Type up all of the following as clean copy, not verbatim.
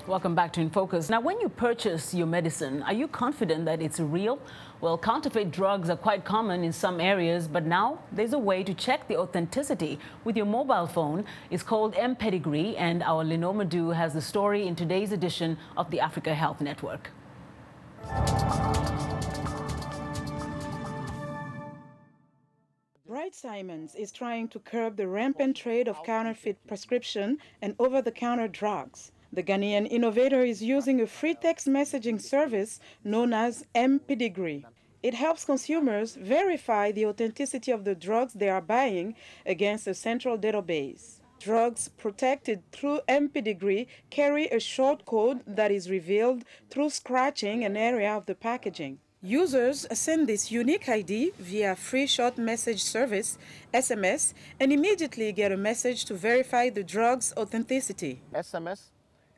Welcome back to In Focus. Now, when you purchase your medicine, are you confident that it's real? Well, counterfeit drugs are quite common in some areas, but now there's a way to check the authenticity with your mobile phone. It's called M-Pedigree, and our Linord Moudou has the story in today's edition of the Africa Health Network. Bright Simons is trying to curb the rampant trade of counterfeit prescription and over-the-counter drugs. The Ghanaian innovator is using a free text messaging service known as M-Pedigree. It helps consumers verify the authenticity of the drugs they are buying against a central database. Drugs protected through M-Pedigree carry a short code that is revealed through scratching an area of the packaging. Users send this unique ID via free short message service, SMS, and immediately get a message to verify the drug's authenticity. SMS,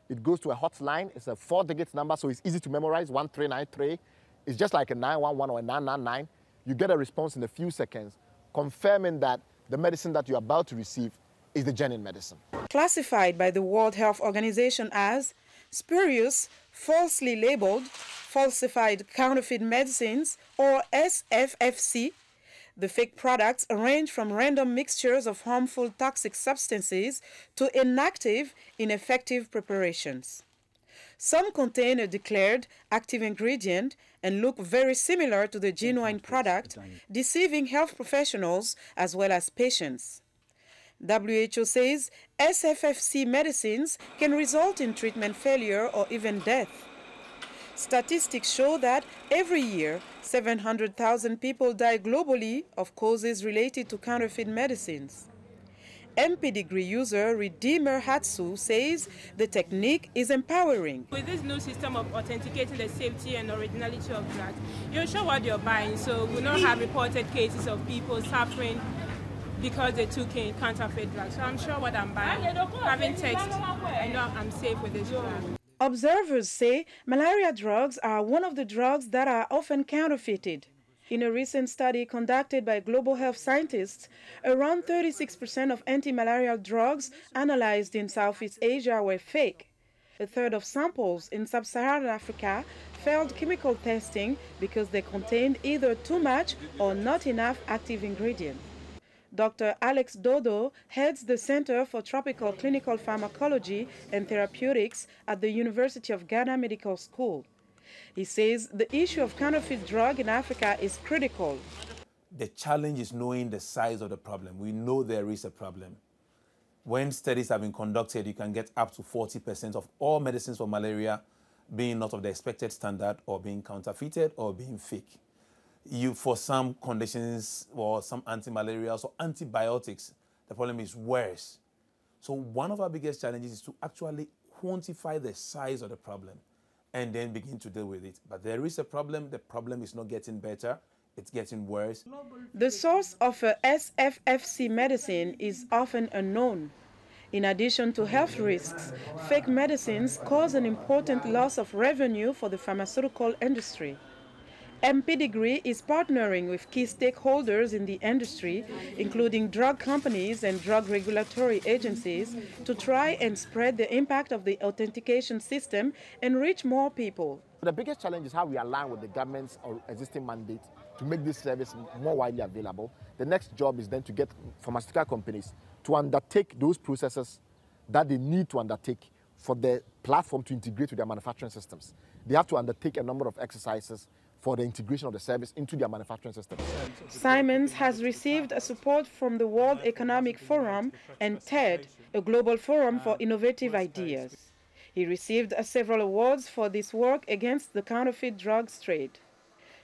it goes to a hotline. It's a 4-digit number, so it's easy to memorize, 1393. It's just like a 911 or a 999. You get a response in a few seconds, confirming that the medicine that you're about to receive is the genuine medicine. Classified by the World Health Organization as spurious, falsely labeled, falsified counterfeit medicines, or SFFC, the fake products range from random mixtures of harmful toxic substances to inactive, ineffective preparations. Some contain a declared active ingredient and look very similar to the genuine product, deceiving health professionals as well as patients. WHO says SFFC medicines can result in treatment failure or even death. Statistics show that every year, 700,000 people die globally of causes related to counterfeit medicines. M-Pedigree user Redeemer Hatsu says the technique is empowering. With this new system of authenticating the safety and originality of drugs, you're sure what you're buying, so we don't have reported cases of people suffering because they took in counterfeit drugs. So I'm sure what I'm buying, having text, I know I'm safe with this drug. Observers say malaria drugs are one of the drugs that are often counterfeited. In a recent study conducted by global health scientists, around 36% of anti-malarial drugs analyzed in Southeast Asia were fake. A third of samples in sub-Saharan Africa failed chemical testing because they contained either too much or not enough active ingredient. Dr. Alex Dodo heads the Center for Tropical Clinical Pharmacology and Therapeutics at the University of Ghana Medical School. He says the issue of counterfeit drug in Africa is critical. The challenge is knowing the size of the problem. We know there is a problem. When studies have been conducted, you can get up to 40% of all medicines for malaria being not of the expected standard or being counterfeited or being fake. For some conditions or some anti-malarials or antibiotics, the problem is worse. So one of our biggest challenges is to actually quantify the size of the problem and then begin to deal with it. But there is a problem. The problem is not getting better. It's getting worse. The source of a SFFC medicine is often unknown. In addition to health risks, fake medicines cause an important loss of revenue for the pharmaceutical industry. M-Pedigree is partnering with key stakeholders in the industry, including drug companies and drug regulatory agencies, to try and spread the impact of the authentication system and reach more people. The biggest challenge is how we align with the government's existing mandate to make this service more widely available. The next job is then to get pharmaceutical companies to undertake those processes that they need to undertake for the platform to integrate with their manufacturing systems. They have to undertake a number of exercises for the integration of the service into their manufacturing system. Simons has received support from the World Economic Forum and TED, a global forum for innovative ideas. He received several awards for this work against the counterfeit drugs trade.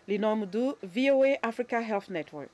Linord Moudou, VOA Africa Health Network.